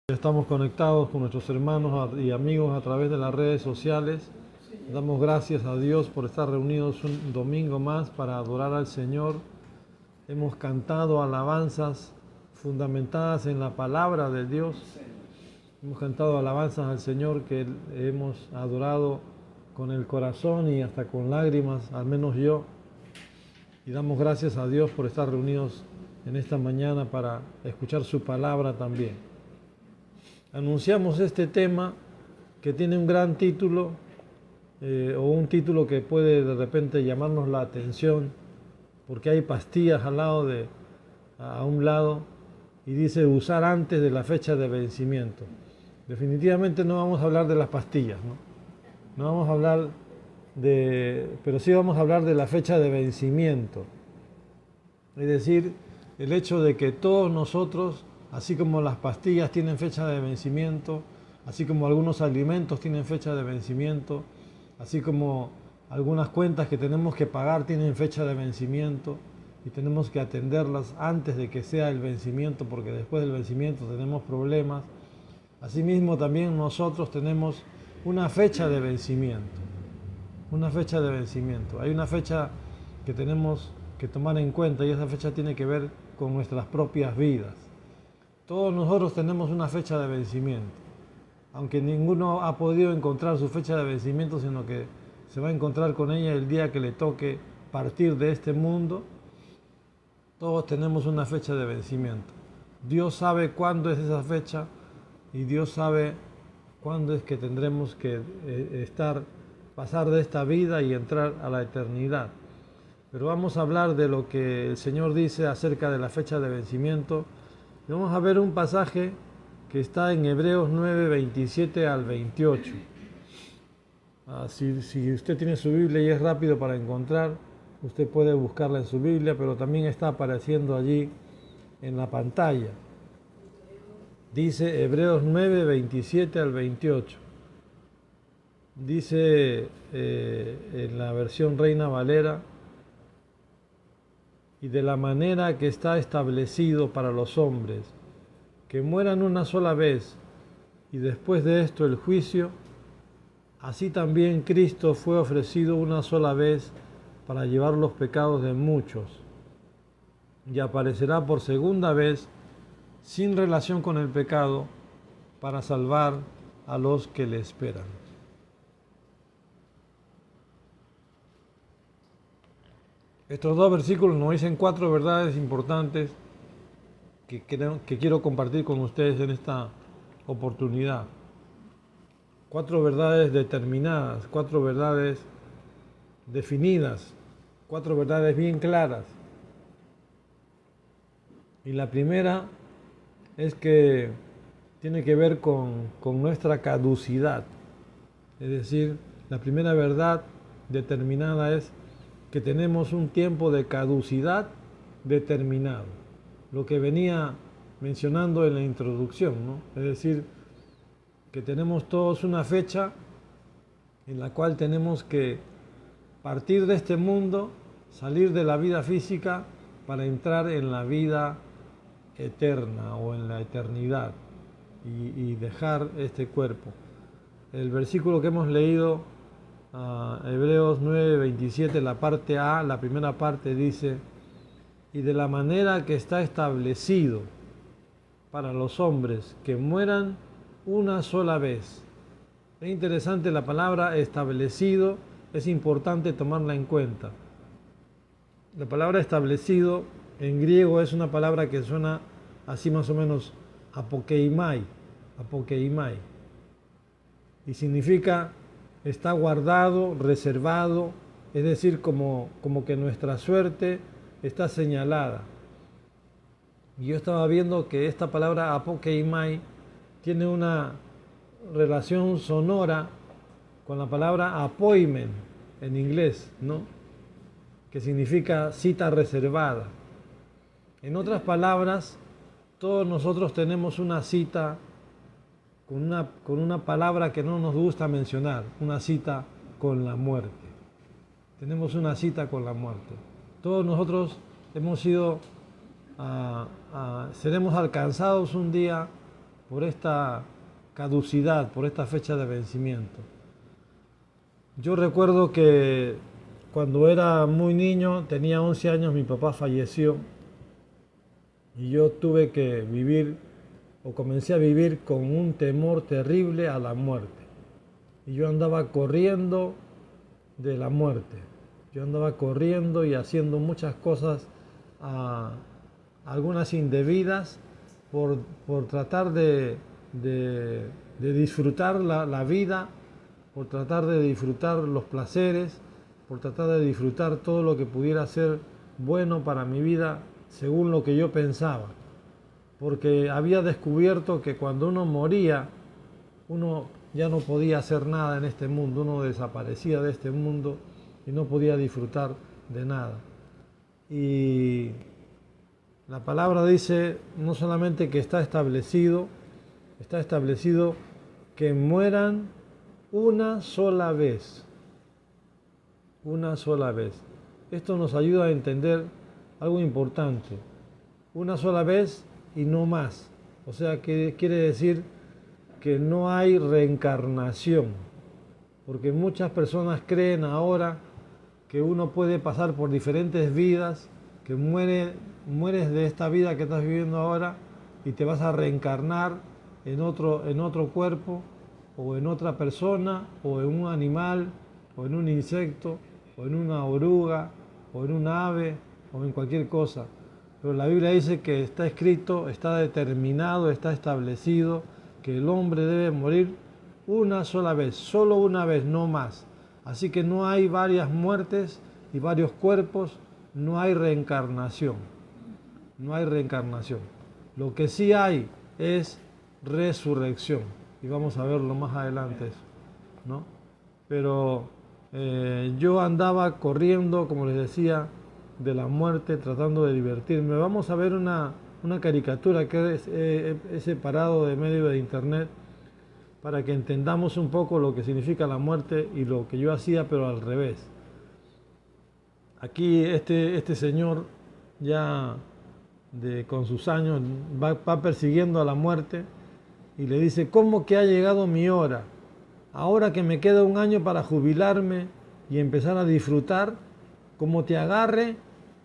Estamos conectados con nuestros hermanos y amigos a través de las redes sociales. Damos gracias a Dios por estar reunidos un domingo más para adorar al Señor. Hemos cantado alabanzas fundamentadas en la palabra de Dios. Hemos cantado alabanzas al Señor que hemos adorado con el corazón y hasta con lágrimas, al menos yo. Y damos gracias a Dios por estar reunidos en esta mañana para escuchar su palabra también. Anunciamos este tema que tiene un gran título o un título que puede de repente llamarnos la atención porque hay pastillas a un lado y dice usar antes de la fecha de vencimiento. Definitivamente no vamos a hablar de las pastillas, no vamos a hablar pero sí vamos a hablar de la fecha de vencimiento. Es decir, el hecho de que todos nosotros, así como las pastillas tienen fecha de vencimiento, así como algunos alimentos tienen fecha de vencimiento, así como algunas cuentas que tenemos que pagar tienen fecha de vencimiento y tenemos que atenderlas antes de que sea el vencimiento, porque después del vencimiento tenemos problemas. Asimismo también nosotros tenemos una fecha de vencimiento, Hay una fecha que tenemos que tomar en cuenta y esa fecha tiene que ver con nuestras propias vidas. Todos nosotros tenemos una fecha de vencimiento, aunque ninguno ha podido encontrar su fecha de vencimiento, sino que se va a encontrar con ella el día que le toque partir de este mundo. Todos tenemos una fecha de vencimiento. Dios sabe cuándo es esa fecha y Dios sabe cuándo es que tendremos que pasar de esta vida y entrar a la eternidad. Pero vamos a hablar de lo que el Señor dice acerca de la fecha de vencimiento. Vamos a ver un pasaje que está en Hebreos 9, 27 al 28. Si usted tiene su Biblia y es rápido para encontrar, usted puede buscarla en su Biblia, pero también está apareciendo allí en la pantalla. Dice Hebreos 9, 27 al 28. Dice en la versión Reina Valera: y de la manera que está establecido para los hombres, que mueran una sola vez, y después de esto el juicio, así también Cristo fue ofrecido una sola vez para llevar los pecados de muchos, y aparecerá por segunda vez, sin relación con el pecado, para salvar a los que le esperan. Estos dos versículos nos dicen 4 verdades importantes que quiero compartir con ustedes en esta oportunidad. 4 verdades determinadas, 4 verdades definidas, 4 verdades bien claras. Y la primera es que tiene que ver con nuestra caducidad. Es decir, la primera verdad determinada es que tenemos un tiempo de caducidad determinado, lo que venía mencionando en la introducción, Es decir, que tenemos todos una fecha en la cual tenemos que partir de este mundo, salir de la vida física para entrar en la vida eterna o en la eternidad y dejar este cuerpo. El versículo que hemos leído, Hebreos 9, 27, la parte A, la primera parte dice: y de la manera que está establecido para los hombres que mueran una sola vez. Es interesante la palabra establecido, es importante tomarla en cuenta. La palabra establecido en griego es una palabra que suena así más o menos apokeimai, y significa está guardado, reservado, es decir, como que nuestra suerte está señalada. Y yo estaba viendo que esta palabra apokeimai tiene una relación sonora con la palabra appointment en inglés, que significa cita reservada. En otras palabras, todos nosotros tenemos una cita con una palabra que no nos gusta mencionar, una cita con la muerte. Tenemos una cita con la muerte. Todos nosotros hemos sido, seremos alcanzados un día por esta caducidad, por esta fecha de vencimiento. Yo recuerdo que cuando era muy niño, tenía 11 años, mi papá falleció y yo tuve que vivir o comencé a vivir con un temor terrible a la muerte. Y yo andaba corriendo de la muerte. Yo andaba corriendo y haciendo muchas cosas, algunas indebidas, por tratar de disfrutar la vida, por tratar de disfrutar los placeres, por tratar de disfrutar todo lo que pudiera ser bueno para mi vida según lo que yo pensaba. Porque había descubierto que cuando uno moría, uno ya no podía hacer nada en este mundo, uno desaparecía de este mundo y no podía disfrutar de nada. Y la palabra dice no solamente que está establecido que mueran una sola vez. Una sola vez. Esto nos ayuda a entender algo importante. Una sola vez y no más. O sea, que quiere decir que no hay reencarnación. Porque muchas personas creen ahora que uno puede pasar por diferentes vidas, que mueres de esta vida que estás viviendo ahora y te vas a reencarnar en otro cuerpo, o en otra persona, o en un animal, o en un insecto, o en una oruga, o en un ave, o en cualquier cosa. Pero la Biblia dice que está escrito, está determinado, está establecido que el hombre debe morir una sola vez, solo una vez, no más. Así que no hay varias muertes y varios cuerpos, no hay reencarnación. No hay reencarnación. Lo que sí hay es resurrección. Y vamos a verlo más adelante eso, ¿no? Pero yo andaba corriendo, como les decía, de la muerte, tratando de divertirme. Vamos a ver una caricatura que he separado de medio de internet para que entendamos un poco lo que significa la muerte y lo que yo hacía, pero al revés. Aquí este señor ya con sus años va persiguiendo a la muerte y le dice: ¿cómo que ha llegado mi hora? Ahora que me queda un año para jubilarme y empezar a disfrutar, como te agarre,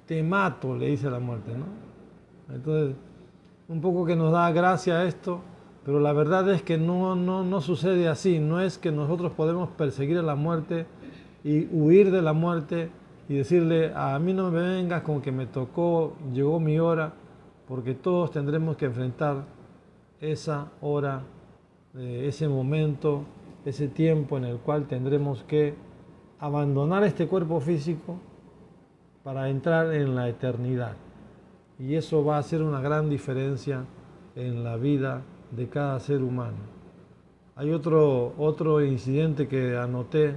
te mato, le dice la muerte, ¿no? Entonces, un poco que nos da gracia esto, pero la verdad es que no sucede así. No es que nosotros podemos perseguir a la muerte y huir de la muerte y decirle: a mí no me vengas con que me tocó, llegó mi hora, porque todos tendremos que enfrentar esa hora, ese momento, ese tiempo en el cual tendremos que abandonar este cuerpo físico para entrar en la eternidad. Y eso va a hacer una gran diferencia en la vida de cada ser humano. Hay otro incidente que anoté,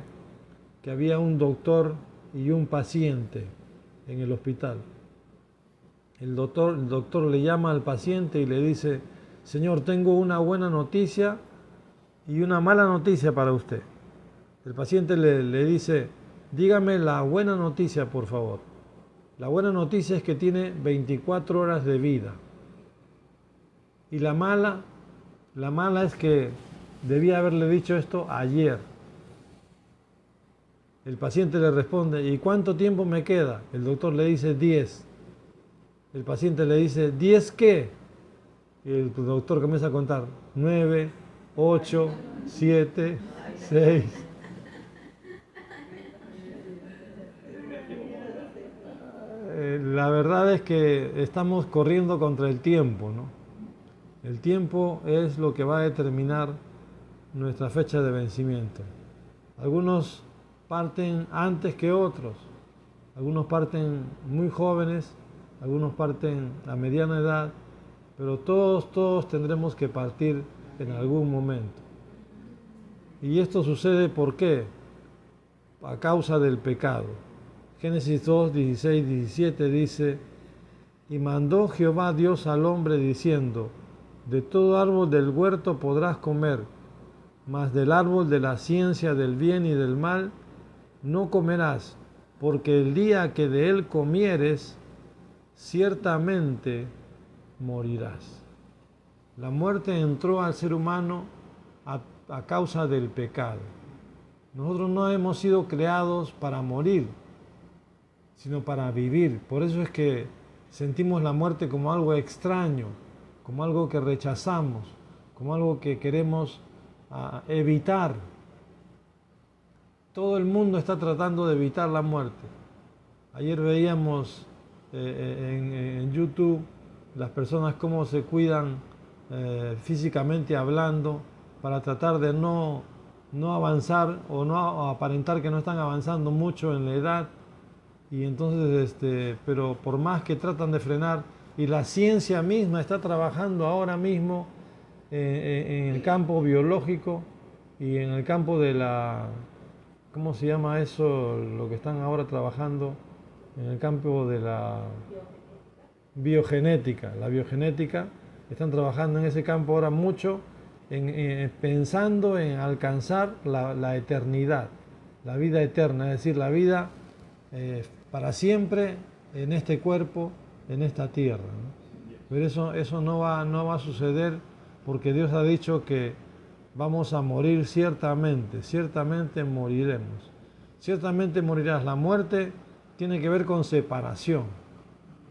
que había un doctor y un paciente en el hospital. El doctor le llama al paciente y le dice: señor, tengo una buena noticia y una mala noticia para usted. El paciente le dice: dígame la buena noticia, por favor. La buena noticia es que tiene 24 horas de vida. Y la mala es que debía haberle dicho esto ayer. El paciente le responde: ¿y cuánto tiempo me queda? El doctor le dice: 10. El paciente le dice: ¿10 qué? Y el doctor comienza a contar: 9, 8, 7, 6. La verdad es que estamos corriendo contra el tiempo, ¿no? El tiempo es lo que va a determinar nuestra fecha de vencimiento. Algunos parten antes que otros, algunos parten muy jóvenes, algunos parten a mediana edad, pero todos tendremos que partir en algún momento. Y esto sucede ¿por qué? A causa del pecado. Génesis 2, 16, 17 dice: y mandó Jehová Dios al hombre diciendo: de todo árbol del huerto podrás comer, mas del árbol de la ciencia del bien y del mal no comerás, porque el día que de él comieres, ciertamente morirás. La muerte entró al ser humano a causa del pecado. Nosotros no hemos sido creados para morir, sino para vivir. Por eso es que sentimos la muerte como algo extraño, como algo que rechazamos, como algo que queremos evitar. Todo el mundo está tratando de evitar la muerte. Ayer veíamos en YouTube las personas cómo se cuidan físicamente hablando para tratar de no avanzar o no aparentar que no están avanzando mucho en la edad. Y entonces, pero por más que tratan de frenar, y la ciencia misma está trabajando ahora mismo en el campo biológico y en el campo de la, ¿cómo se llama eso? Lo que están ahora trabajando en el campo de la biogenética. La biogenética, están trabajando en ese campo ahora mucho, pensando en alcanzar la eternidad, la vida eterna, es decir, la vida para siempre en este cuerpo, en esta tierra, ¿no? Pero eso no va a suceder, porque Dios ha dicho que vamos a morir ciertamente moriremos. Ciertamente morirás. La muerte tiene que ver con separación.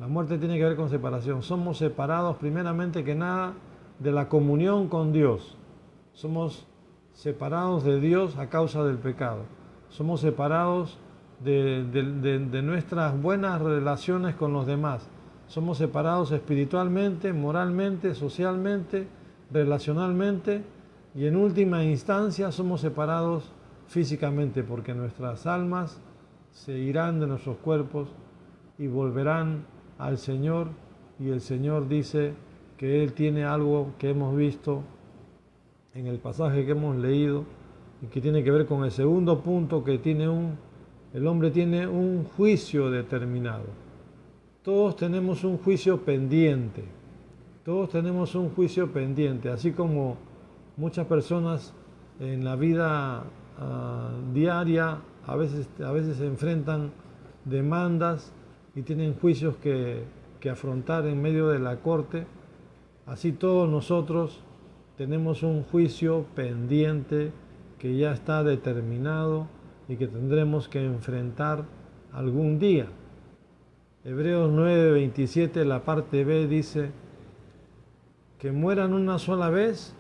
La muerte tiene que ver con separación. Somos separados primeramente que nada de la comunión con Dios. Somos separados de Dios a causa del pecado. Somos separados de nuestras buenas relaciones con los demás. Somos separados espiritualmente, moralmente, socialmente, relacionalmente, y en última instancia somos separados físicamente, porque nuestras almas se irán de nuestros cuerpos y volverán al Señor, y el Señor dice que Él tiene algo que hemos visto en el pasaje que hemos leído y que tiene que ver con el segundo punto, que el hombre tiene un juicio determinado. Todos tenemos un juicio pendiente. Todos tenemos un juicio pendiente, así como muchas personas en la vida diaria a veces se enfrentan demandas y tienen juicios que afrontar en medio de la corte. Así todos nosotros tenemos un juicio pendiente que ya está determinado y que tendremos que enfrentar algún día. Hebreos 9:27, la parte B, dice que mueran una sola vez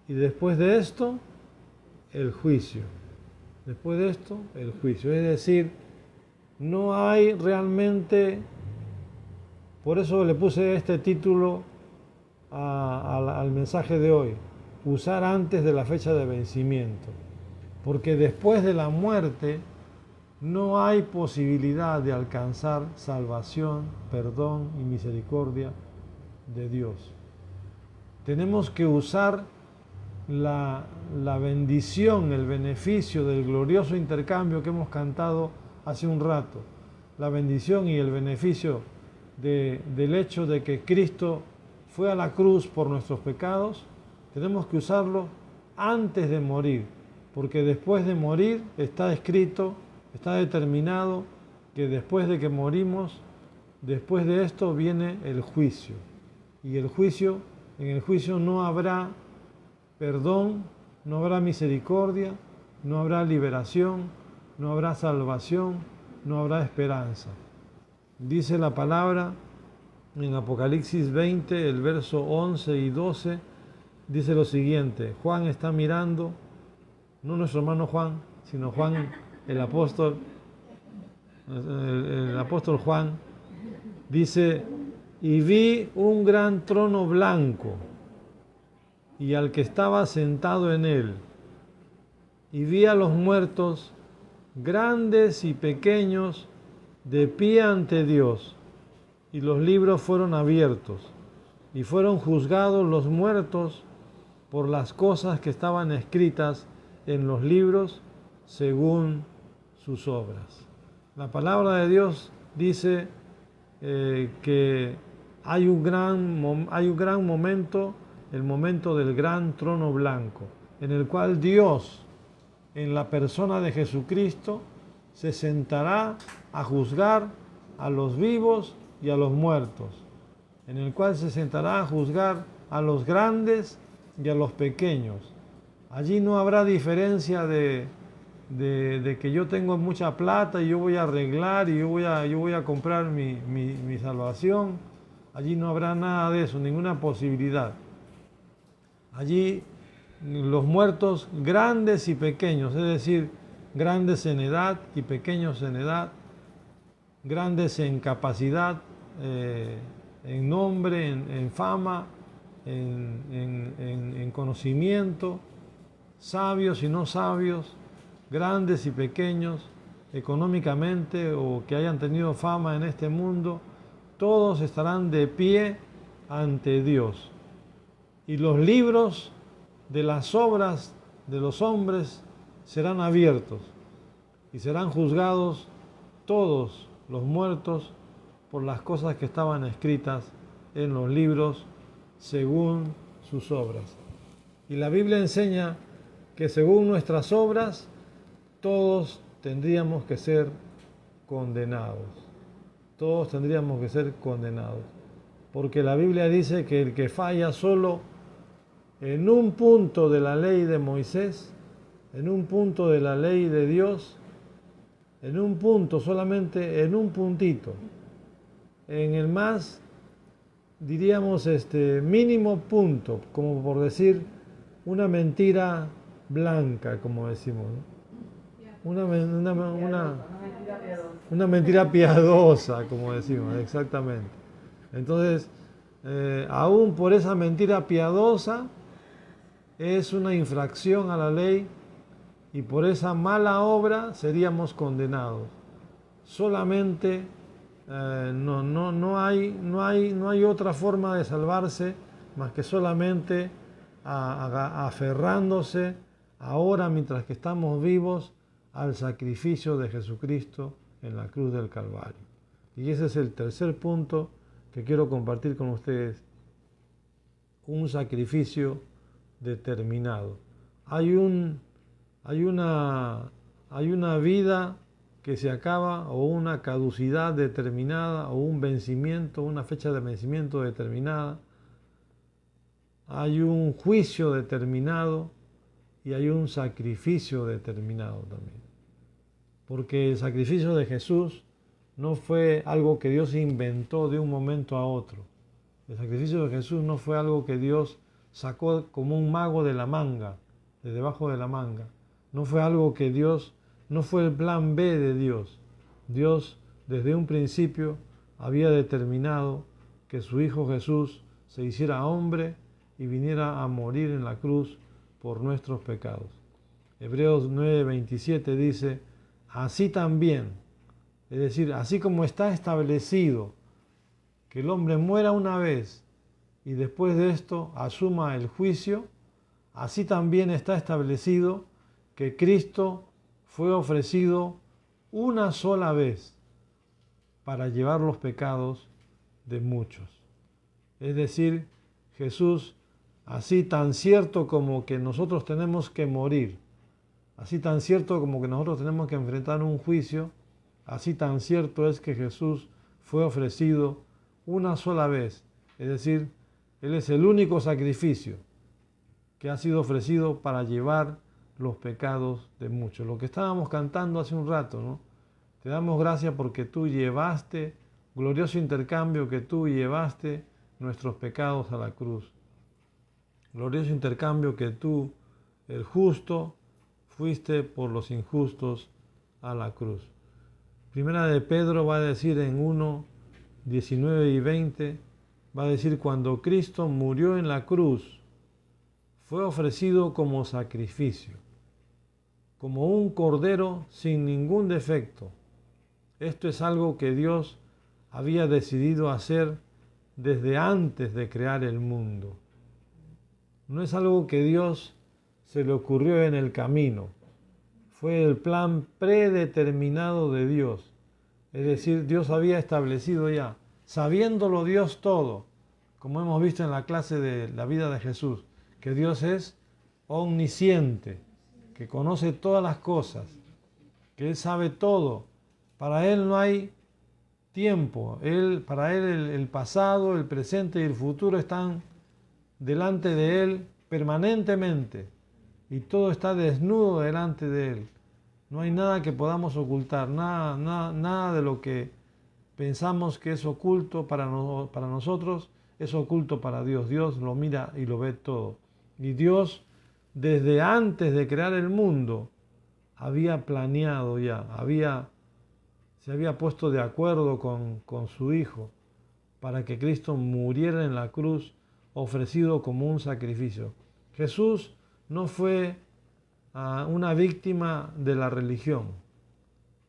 y después de esto el juicio. Después de esto el juicio. Es decir, no hay realmente, por eso le puse este título al mensaje de hoy: usar antes de la fecha de vencimiento. Porque después de la muerte no hay posibilidad de alcanzar salvación, perdón y misericordia de Dios. Tenemos que usar la bendición, el beneficio del glorioso intercambio que hemos cantado hace un rato. La bendición y el beneficio del hecho de que Cristo fue a la cruz por nuestros pecados. Tenemos que usarlo antes de morir, porque después de morir está escrito, está determinado que después de que morimos, después de esto viene el juicio. Y en el juicio no habrá perdón, no habrá misericordia, no habrá liberación, no habrá salvación, no habrá esperanza. Dice la palabra en Apocalipsis 20, el verso 11 y 12, dice lo siguiente. Juan está mirando, no nuestro hermano Juan, sino Juan el apóstol Juan, dice: y vi un gran trono blanco y al que estaba sentado en él, y vi a los muertos, grandes y pequeños, de pie ante Dios, y los libros fueron abiertos, y fueron juzgados los muertos por las cosas que estaban escritas en los libros según sus obras. La palabra de Dios dice que hay un gran momento, el momento del gran trono blanco, en el cual Dios, en la persona de Jesucristo, se sentará a juzgar a los vivos y a los muertos, en el cual se sentará a juzgar a los grandes y a los pequeños. Allí no habrá diferencia de que yo tengo mucha plata y yo voy a arreglar y yo voy a comprar mi salvación. Allí no habrá nada de eso, ninguna posibilidad. Allí los muertos grandes y pequeños, es decir, grandes en edad y pequeños en edad, grandes en capacidad, en nombre, en fama, en conocimiento, sabios y no sabios, grandes y pequeños, económicamente o que hayan tenido fama en este mundo, todos estarán de pie ante Dios. Y los libros de las obras de los hombres serán abiertos y serán juzgados todos los muertos por las cosas que estaban escritas en los libros según sus obras. Y la Biblia enseña que según nuestras obras todos tendríamos que ser condenados. Todos tendríamos que ser condenados. Porque la Biblia dice que el que falla solo en un punto de la ley de Moisés, en un punto de la ley de Dios, en un punto, solamente en un puntito, en el más, diríamos, mínimo punto, como por decir una mentira blanca, como decimos, ¿no? Una mentira piadosa, como decimos, exactamente. Entonces, aún por esa mentira piadosa, es una infracción a la ley y por esa mala obra seríamos condenados. Solamente no hay otra forma de salvarse más que solamente aferrándose ahora mientras que estamos vivos al sacrificio de Jesucristo en la cruz del Calvario. Y ese es el tercer punto que quiero compartir con ustedes. Un sacrificio determinado. Hay una vida que se acaba, o una caducidad determinada, o un vencimiento, una fecha de vencimiento determinada. Hay un juicio determinado y hay un sacrificio determinado también. Porque el sacrificio de Jesús no fue algo que Dios inventó de un momento a otro. El sacrificio de Jesús no fue algo que Dios sacó como un mago de la manga, de debajo de la manga. No fue algo que Dios, no fue el plan B de Dios. Dios desde un principio había determinado que su Hijo Jesús se hiciera hombre y viniera a morir en la cruz por nuestros pecados. Hebreos 9:27 dice, así también, es decir, así como está establecido que el hombre muera una vez y después de esto asuma el juicio, así también está establecido que Cristo fue ofrecido una sola vez para llevar los pecados de muchos. Es decir, Jesús, así tan cierto como que nosotros tenemos que morir, así tan cierto como que nosotros tenemos que enfrentar un juicio, así tan cierto es que Jesús fue ofrecido una sola vez, es decir, Él es el único sacrificio que ha sido ofrecido para llevar los pecados de muchos. Lo que estábamos cantando hace un rato, ¿no? Te damos gracias porque tú llevaste, glorioso intercambio que tú llevaste nuestros pecados a la cruz. Glorioso intercambio que tú, el justo, fuiste por los injustos a la cruz. Primera de Pedro va a decir en 1:19 y 20, va a decir, cuando Cristo murió en la cruz, fue ofrecido como sacrificio, como un cordero sin ningún defecto. Esto es algo que Dios había decidido hacer desde antes de crear el mundo. No es algo que Dios se le ocurrió en el camino. Fue el plan predeterminado de Dios. Es decir, Dios había establecido ya, sabiéndolo Dios todo, como hemos visto en la clase de la vida de Jesús, que Dios es omnisciente, que conoce todas las cosas, que Él sabe todo. Para Él no hay tiempo. Para Él el pasado, el presente y el futuro están delante de Él permanentemente y todo está desnudo delante de Él. No hay nada que podamos ocultar, nada de lo que pensamos que es oculto para nosotros es oculto para Dios. Dios lo mira y lo ve todo. Y Dios, desde antes de crear el mundo, había planeado ya, se había puesto de acuerdo con su Hijo para que Cristo muriera en la cruz, ofrecido como un sacrificio. Jesús no fue una víctima de la religión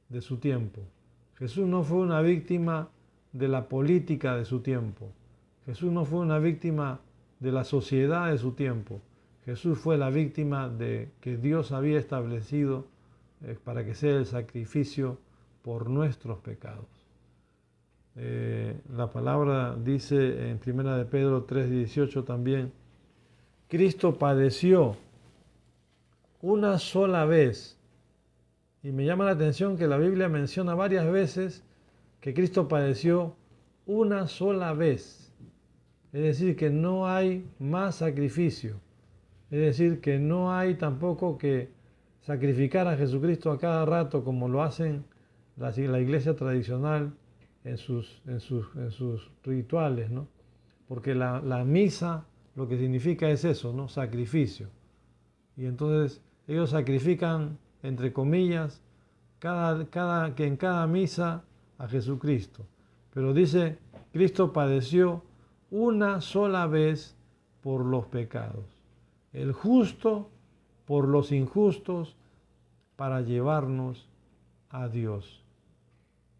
de su tiempo. Jesús no fue una víctima de la política de su tiempo. Jesús no fue una víctima de la sociedad de su tiempo. Jesús fue la víctima de que Dios había establecido para que sea el sacrificio por nuestros pecados. La palabra dice en 1 de Pedro 3:18 también, Cristo padeció una sola vez. Y me llama la atención que la Biblia menciona varias veces que Cristo padeció una sola vez. Es decir, que no hay más sacrificio. Es decir, que no hay tampoco que sacrificar a Jesucristo a cada rato como lo hacen la iglesia tradicional en sus rituales, ¿no? Porque la misa lo que significa es eso, ¿no? Sacrificio. Y entonces ellos sacrifican, entre comillas, que en cada misa a Jesucristo. Pero dice, Cristo padeció una sola vez por los pecados. El justo por los injustos para llevarnos a Dios.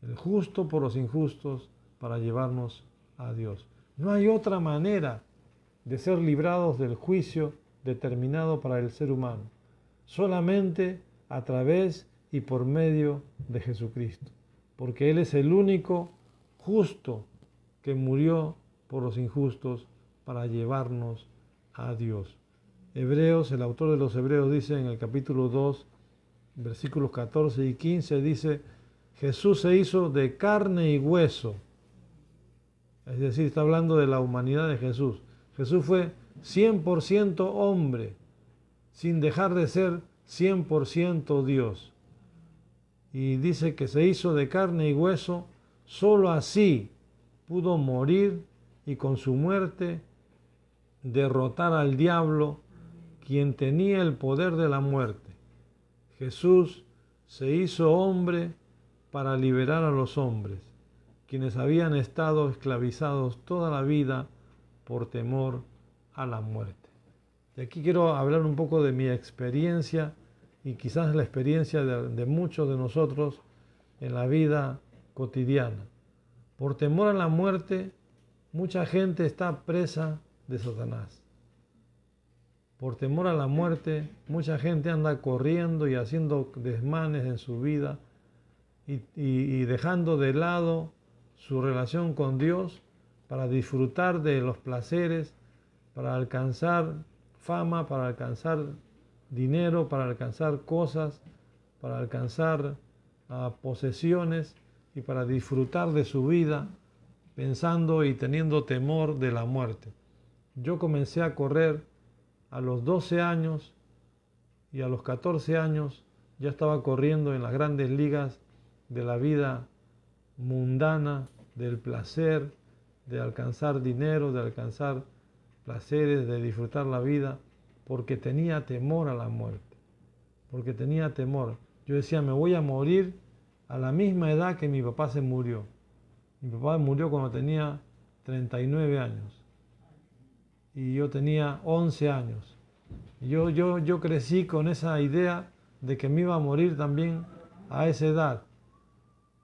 El justo por los injustos para llevarnos a Dios. No hay otra manera de ser librados del juicio determinado para el ser humano. Solamente a través y por medio de Jesucristo. Porque Él es el único justo que murió por los injustos para llevarnos a Dios. Hebreos, el autor de los Hebreos dice en el capítulo 2, versículos 14 y 15, dice, Jesús se hizo de carne y hueso. Es decir, está hablando de la humanidad de Jesús. Jesús fue 100% hombre, sin dejar de ser 100% Dios. Y dice que se hizo de carne y hueso, solo así pudo morir y con su muerte derrotar al diablo, quien tenía el poder de la muerte. Jesús se hizo hombre para liberar a los hombres, quienes habían estado esclavizados toda la vida por temor a la muerte. Y aquí quiero hablar un poco de mi experiencia y quizás la experiencia de muchos de nosotros en la vida cotidiana. Por temor a la muerte, mucha gente está presa de Satanás. Por temor a la muerte, mucha gente anda corriendo y haciendo desmanes en su vida y dejando de lado su relación con Dios para disfrutar de los placeres, para alcanzar fama, para alcanzar dinero, para alcanzar cosas, para alcanzar posesiones y para disfrutar de su vida pensando y teniendo temor de la muerte. Yo comencé a correr a los 12 años y a los 14 años ya estaba corriendo en las grandes ligas de la vida mundana, del placer, de alcanzar dinero, de alcanzar placeres, de disfrutar la vida, porque tenía temor a la muerte, porque tenía temor. Yo decía, me voy a morir a la misma edad que mi papá se murió. Mi papá murió cuando tenía 39 años y yo tenía 11 años. Yo crecí con esa idea de que me iba a morir también a esa edad.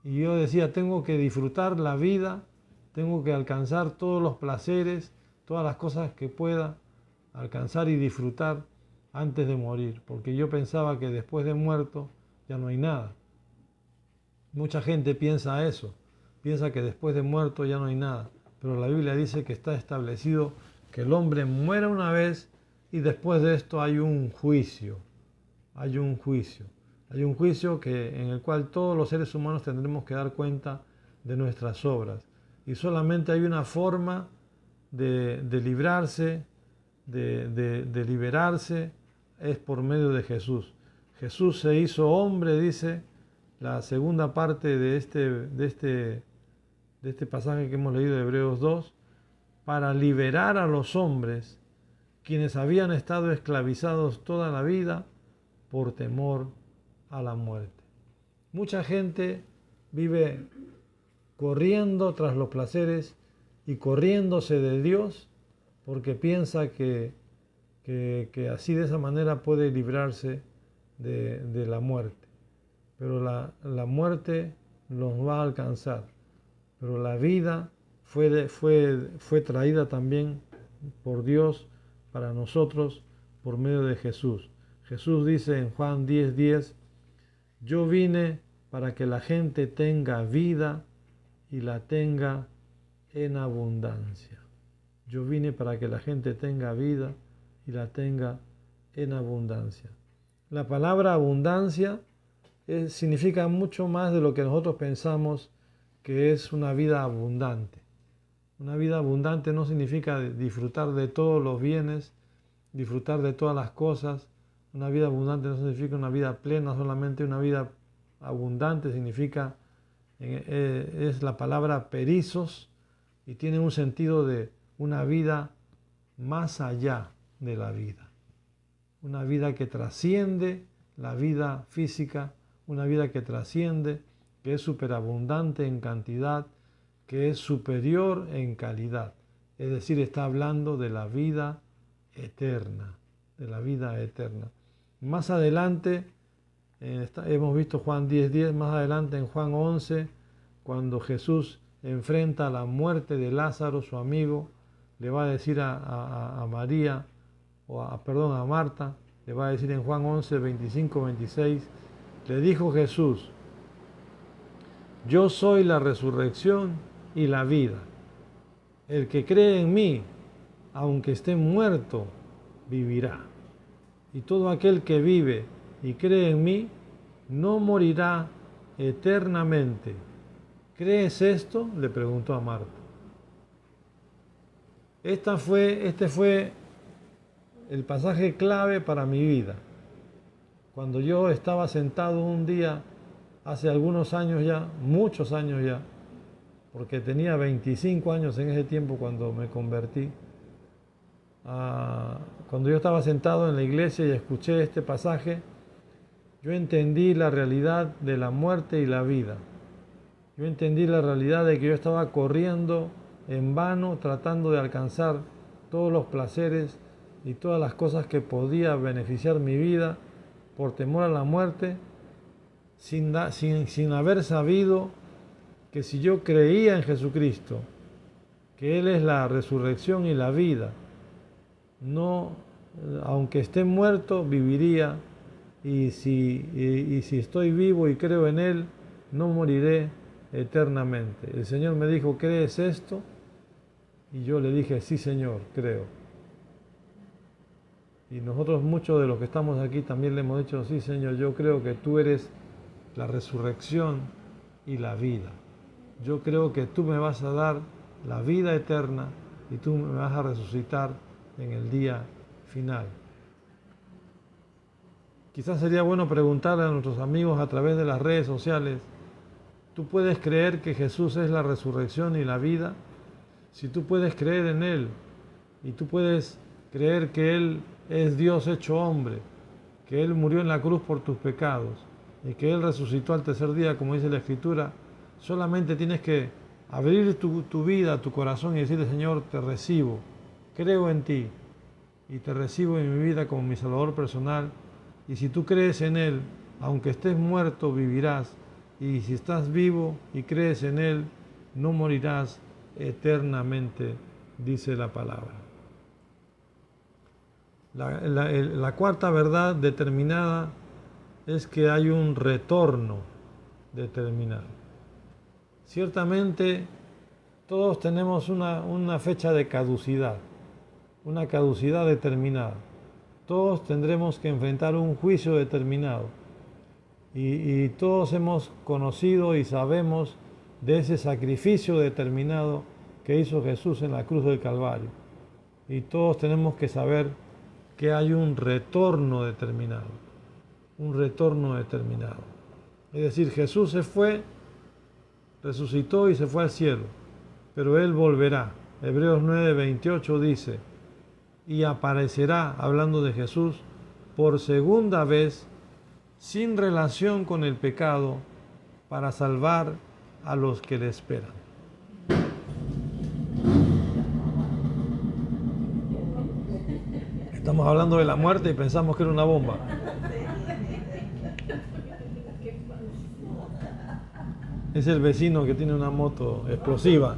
Y yo decía, tengo que disfrutar la vida, tengo que alcanzar todos los placeres, todas las cosas que pueda alcanzar y disfrutar antes de morir, porque yo pensaba que después de muerto ya no hay nada. Mucha gente piensa eso, piensa que después de muerto ya no hay nada, pero la Biblia dice que está establecido que el hombre muera una vez y después de esto hay un juicio, hay un juicio en el cual todos los seres humanos tendremos que dar cuenta de nuestras obras y solamente hay una forma de librarse de liberarse es por medio de Jesús. Jesús se hizo hombre, dice la segunda parte de este pasaje que hemos leído de Hebreos 2, para liberar a los hombres quienes habían estado esclavizados toda la vida por temor a la muerte. Mucha gente vive corriendo tras los placeres y corriéndose de Dios porque piensa que así de esa manera puede librarse de la muerte. Pero la muerte nos va a alcanzar. Pero la vida fue traída también por Dios para nosotros por medio de Jesús. Jesús dice en Juan 10:10, yo vine para que la gente tenga vida y la tenga en abundancia. Yo vine para que la gente tenga vida y la tenga en abundancia. La palabra abundancia significa mucho más de lo que nosotros pensamos que es una vida abundante. Una vida abundante no significa disfrutar de todos los bienes, disfrutar de todas las cosas. Una vida abundante no significa una vida plena, solamente una vida abundante significa, es la palabra perizos y tiene un sentido de una vida más allá de la vida. Una vida que trasciende la vida física, una vida que trasciende, que es superabundante en cantidad, que es superior en calidad. Es decir, está hablando de la vida eterna, de la vida eterna. Más adelante, hemos visto Juan 10:10, más adelante en Juan 11, cuando Jesús enfrenta la muerte de Lázaro, su amigo, le va a decir a María, a Marta, le va a decir en Juan 11, 25, 26, le dijo Jesús, yo soy la resurrección y la vida. El que cree en mí, aunque esté muerto, vivirá. Y todo aquel que vive y cree en mí, no morirá eternamente. ¿Crees esto?, le preguntó a Marta. Este fue el pasaje clave para mi vida. Cuando yo estaba sentado un día, hace algunos años ya, muchos años ya, porque tenía 25 años en ese tiempo cuando me convertí, cuando yo estaba sentado en la iglesia y escuché este pasaje, yo entendí la realidad de la muerte y la vida. Yo entendí la realidad de que yo estaba corriendo en vano, tratando de alcanzar todos los placeres y todas las cosas que podía beneficiar mi vida por temor a la muerte, sin haber sabido que si yo creía en Jesucristo, que Él es la resurrección y la vida, no, aunque esté muerto, viviría, y si estoy vivo y creo en Él, no moriré eternamente. El Señor me dijo, ¿crees esto? Y yo le dije, sí Señor, creo. Y nosotros, muchos de los que estamos aquí, también le hemos dicho, sí Señor, yo creo que tú eres la resurrección y la vida. Yo creo que tú me vas a dar la vida eterna y tú me vas a resucitar en el día final. Quizás sería bueno preguntarle a nuestros amigos a través de las redes sociales, ¿tú puedes creer que Jesús es la resurrección y la vida? Si tú puedes creer en Él y tú puedes creer que Él es Dios hecho hombre, que Él murió en la cruz por tus pecados y que Él resucitó al tercer día, como dice la Escritura, solamente tienes que abrir tu vida, tu corazón y decirle, Señor, te recibo, creo en ti y te recibo en mi vida como mi Salvador personal. Y si tú crees en Él, aunque estés muerto, vivirás. Y si estás vivo y crees en Él, no morirás eternamente, dice la palabra. La cuarta verdad determinada es que hay un retorno determinado. Ciertamente todos tenemos una fecha de caducidad, una caducidad determinada. Todos tendremos que enfrentar un juicio determinado. Y todos hemos conocido y sabemos de ese sacrificio determinado que hizo Jesús en la cruz del Calvario. Y todos tenemos que saber que hay un retorno determinado. Un retorno determinado. Es decir, Jesús se fue, resucitó y se fue al cielo, pero Él volverá. Hebreos 9:28 dice, y aparecerá, hablando de Jesús, por segunda vez, sin relación con el pecado, para salvar a los que le esperan. Estamos hablando de la muerte y pensamos que era una bomba. Es el vecino que tiene una moto explosiva.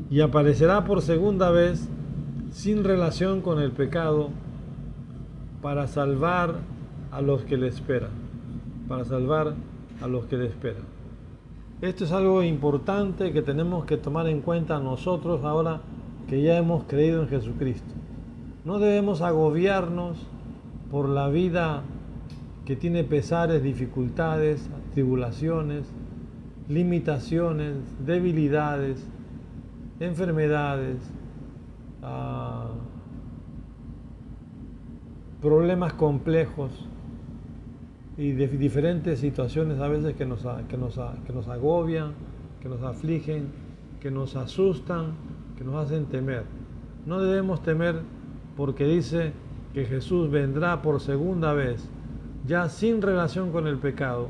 Y aparecerá por segunda vez sin relación con el pecado para salvar a los que le esperan. Para salvar a los que le esperan. Esto es algo importante que tenemos que tomar en cuenta nosotros ahora que ya hemos creído en Jesucristo. No debemos agobiarnos por la vida que tiene pesares, dificultades, tribulaciones, limitaciones, debilidades, enfermedades, problemas complejos y de diferentes situaciones a veces que nos agobian, que nos afligen, que nos asustan, que nos hacen temer. No debemos temer porque dice que Jesús vendrá por segunda vez, ya sin relación con el pecado.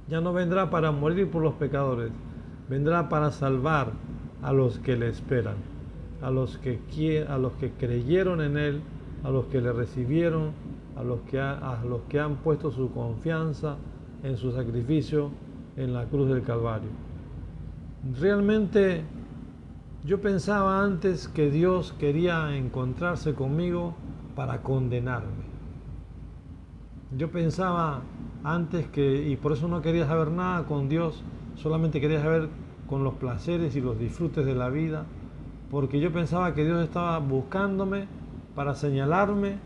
Ya no vendrá para morir por los pecadores, vendrá para salvar a los que le esperan, a los que creyeron en Él, a los que le recibieron, a los que han puesto su confianza en su sacrificio en la cruz del Calvario. Realmente yo pensaba antes que Dios quería encontrarse conmigo para condenarme. Yo pensaba antes y por eso no quería saber nada con Dios, solamente quería saber con los placeres y los disfrutes de la vida, porque yo pensaba que Dios estaba buscándome para señalarme,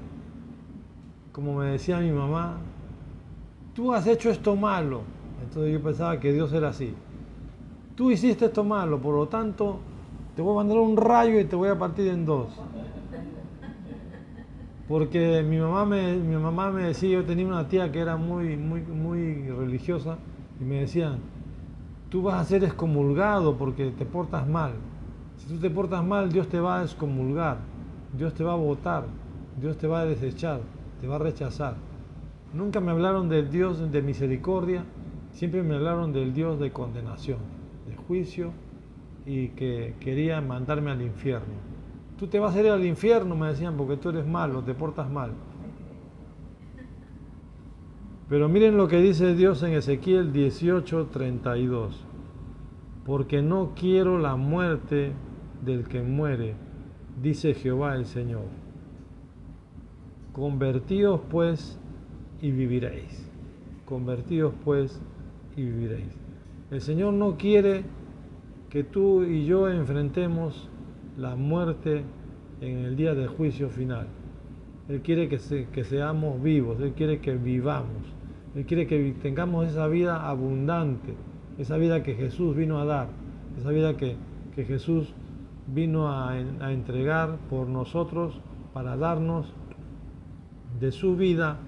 como me decía mi mamá, tú has hecho esto malo. Entonces yo pensaba que Dios era así. Tú hiciste esto malo, por lo tanto te voy a mandar un rayo y te voy a partir en dos. Porque mi mamá me decía, yo tenía una tía que era muy religiosa y me decían, tú vas a ser excomulgado porque te portas mal. Si tú te portas mal, Dios te va a excomulgar, Dios te va a botar, Dios te va a desechar, te va a rechazar. Nunca me hablaron del Dios de misericordia, siempre me hablaron del Dios de condenación, de juicio y que quería mandarme al infierno. Tú te vas a ir al infierno, me decían, porque tú eres malo, te portas mal. Pero miren lo que dice Dios en Ezequiel 18:32. Porque no quiero la muerte del que muere, dice Jehová el Señor. Convertíos pues y viviréis. Convertíos pues y viviréis. El Señor no quiere que tú y yo enfrentemos la muerte en el día del juicio final. Él quiere que seamos vivos, Él quiere que vivamos, Él quiere que tengamos esa vida abundante, esa vida que Jesús vino a dar, esa vida que Jesús vino a entregar por nosotros para darnos de su vida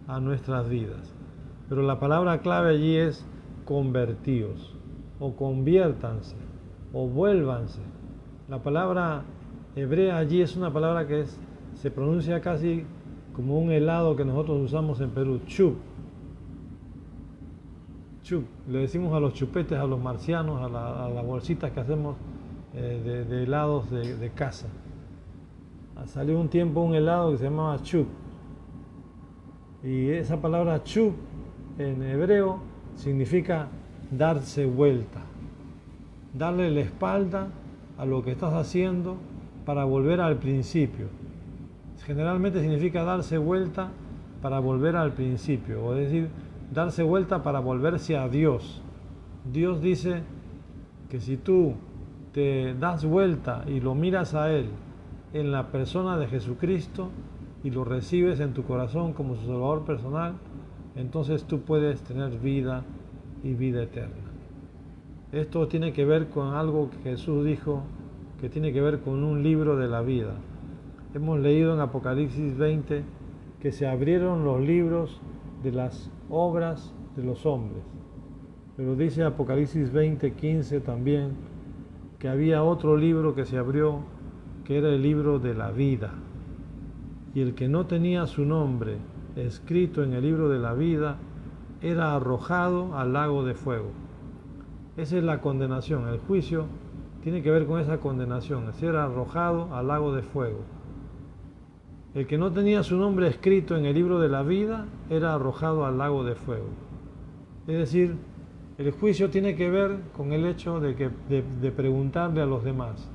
a nuestras vidas. Pero la palabra clave allí es convertíos, o conviértanse, o vuélvanse. La palabra hebrea allí es una palabra que se pronuncia casi como un helado que nosotros usamos en Perú, chup. Chup, le decimos a los chupetes, a los marcianos, a las bolsitas que hacemos de helados de casa. Salió un tiempo un helado que se llamaba chup. Y esa palabra chup en hebreo significa darse vuelta, darle la espalda a lo que estás haciendo para volver al principio. Generalmente significa darse vuelta para volver al principio, o decir, darse vuelta para volverse a Dios. Dios dice que si tú te das vuelta y lo miras a Él en la persona de Jesucristo y lo recibes en tu corazón como su Salvador personal, entonces tú puedes tener vida y vida eterna. Esto tiene que ver con algo que Jesús dijo, que tiene que ver con un libro de la vida. Hemos leído en Apocalipsis 20 que se abrieron los libros de las obras de los hombres. Pero dice Apocalipsis 20:15 también que había otro libro que se abrió, que era el libro de la vida. Y el que no tenía su nombre escrito en el libro de la vida era arrojado al lago de fuego. Esa es la condenación. El juicio tiene que ver con esa condenación, es ser arrojado al lago de fuego. El que no tenía su nombre escrito en el libro de la vida era arrojado al lago de fuego. Es decir, el juicio tiene que ver con el hecho de preguntarle a los demás: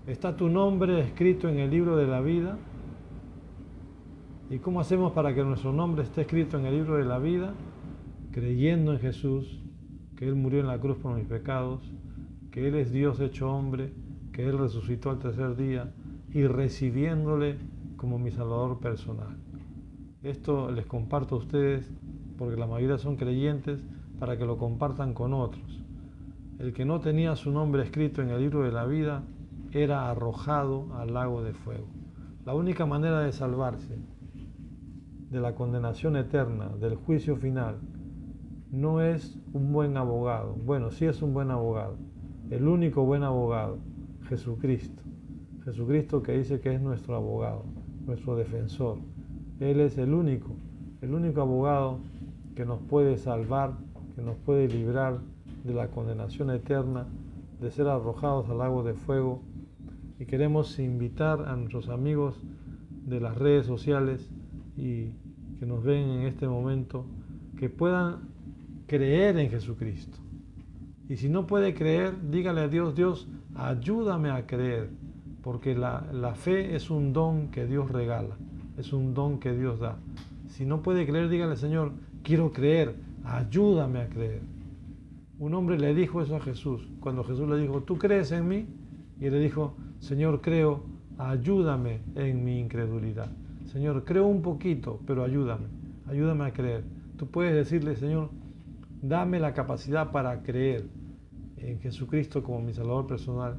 ¿está tu nombre escrito en el libro de la vida? ¿Y cómo hacemos para que nuestro nombre esté escrito en el libro de la vida? Creyendo en Jesús, que Él murió en la cruz por mis pecados, que Él es Dios hecho hombre, que Él resucitó al tercer día, y recibiéndole como mi Salvador personal. Esto les comparto a ustedes porque la mayoría son creyentes, para que lo compartan con otros. El que no tenía su nombre escrito en el libro de la vida era arrojado al lago de fuego. La única manera de salvarse de la condenación eterna, del juicio final, no es un buen abogado. Bueno, sí es un buen abogado. El único buen abogado, Jesucristo. Jesucristo, que dice que es nuestro abogado, nuestro defensor. Él es el único abogado que nos puede salvar, que nos puede librar de la condenación eterna, de ser arrojados al lago de fuego. Y queremos invitar a nuestros amigos de las redes sociales y que nos ven en este momento, que puedan creer en Jesucristo. Y si no puede creer, dígale a Dios: Dios, ayúdame a creer, porque la fe es un don que Dios regala, es un don que Dios da. Si no puede creer, dígale: Señor, quiero creer, ayúdame a creer. Un hombre le dijo eso a Jesús, cuando Jesús le dijo: ¿tú crees en mí? Y él le dijo: Señor, creo, ayúdame en mi incredulidad. Señor, creo un poquito, pero ayúdame a creer. Tú puedes decirle: Señor, dame la capacidad para creer en Jesucristo como mi Salvador personal.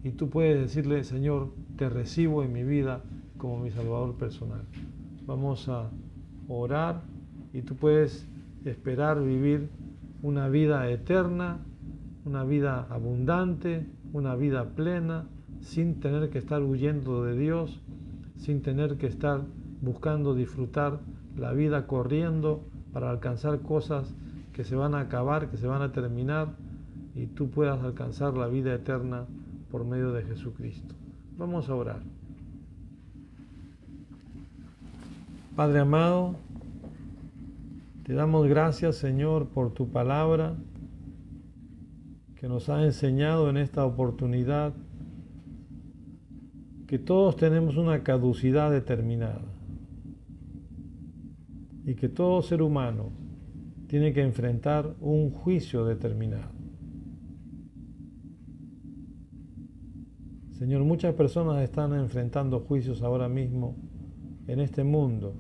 Y tú puedes decirle: Señor, te recibo en mi vida como mi Salvador personal. Vamos a orar y tú puedes esperar vivir una vida eterna, una vida abundante, una vida plena, sin tener que estar huyendo de Dios, sin tener que estar buscando disfrutar la vida corriendo para alcanzar cosas que se van a acabar, que se van a terminar, y tú puedas alcanzar la vida eterna por medio de Jesucristo. Vamos a orar. Padre amado, te damos gracias, Señor, por tu palabra que nos ha enseñado en esta oportunidad que todos tenemos una caducidad determinada y que todo ser humano tiene que enfrentar un juicio determinado. Señor, muchas personas están enfrentando juicios ahora mismo en este mundo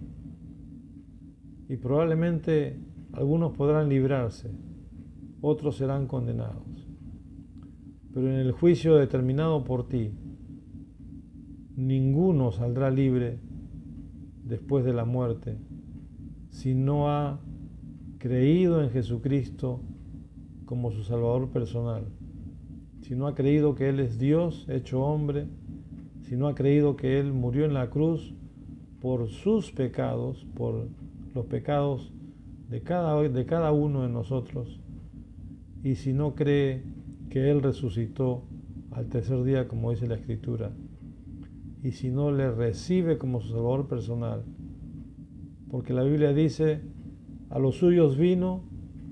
y probablemente algunos podrán librarse, otros serán condenados. Pero en el juicio determinado por ti, ninguno saldrá libre después de la muerte si no ha creído en Jesucristo como su Salvador personal, si no ha creído que Él es Dios hecho hombre, si no ha creído que Él murió en la cruz por sus pecados, por los pecados de cada uno de nosotros, y si no cree que Él resucitó al tercer día, como dice la Escritura, y si no le recibe como su Salvador personal, porque la Biblia dice: a los suyos vino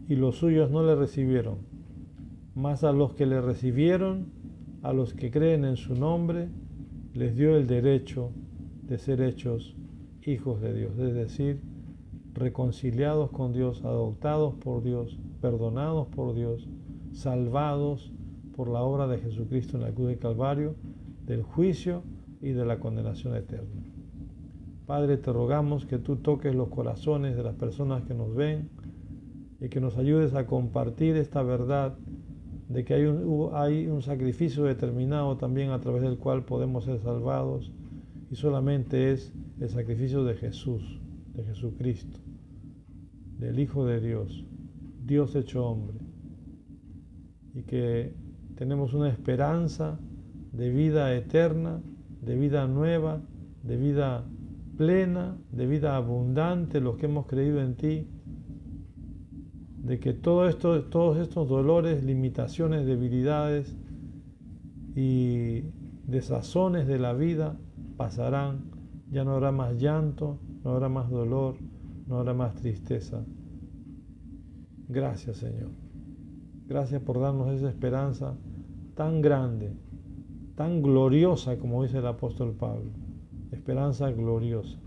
y los suyos no le recibieron, mas a los que le recibieron, a los que creen en su nombre, les dio el derecho de ser hechos hijos de Dios, es decir, reconciliados con Dios, adoptados por Dios, perdonados por Dios, salvados por la obra de Jesucristo en la cruz de Calvario, del juicio y de la condenación eterna. Padre, te rogamos que tú toques los corazones de las personas que nos ven y que nos ayudes a compartir esta verdad de que hay un sacrificio determinado también a través del cual podemos ser salvados, y solamente es el sacrificio de Jesús, de Jesucristo, del Hijo de Dios, Dios hecho hombre, y que tenemos una esperanza de vida eterna, de vida nueva, de vida plena, de vida abundante, los que hemos creído en ti, de que todos estos dolores, limitaciones, debilidades y desazones de la vida pasarán. Ya no habrá más llanto, no habrá más dolor, no habrá más tristeza. Gracias, Señor. Gracias por darnos esa esperanza tan grande, tan gloriosa, como dice el apóstol Pablo. Esperanza gloriosa.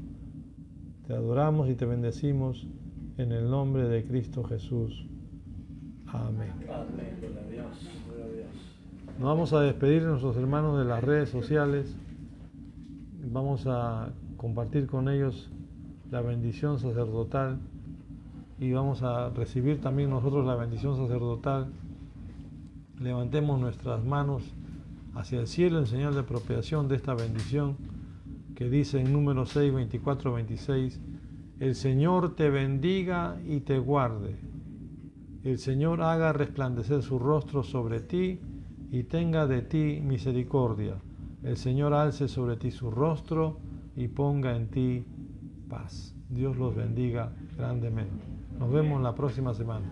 Te adoramos y te bendecimos en el nombre de Cristo Jesús. Amén. Amén. Gloria a Dios. Gloria a Dios. Nos vamos a despedir de nuestros hermanos de las redes sociales. Vamos a compartir con ellos la bendición sacerdotal y vamos a recibir también nosotros la bendición sacerdotal. Levantemos nuestras manos hacia el cielo en señal de apropiación de esta bendición que dice en Números 6, 24, 26: el Señor te bendiga y te guarde. El Señor haga resplandecer su rostro sobre ti y tenga de ti misericordia. El Señor alce sobre ti su rostro y ponga en ti paz. Dios los bendiga grandemente. Nos vemos la próxima semana.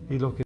Y los que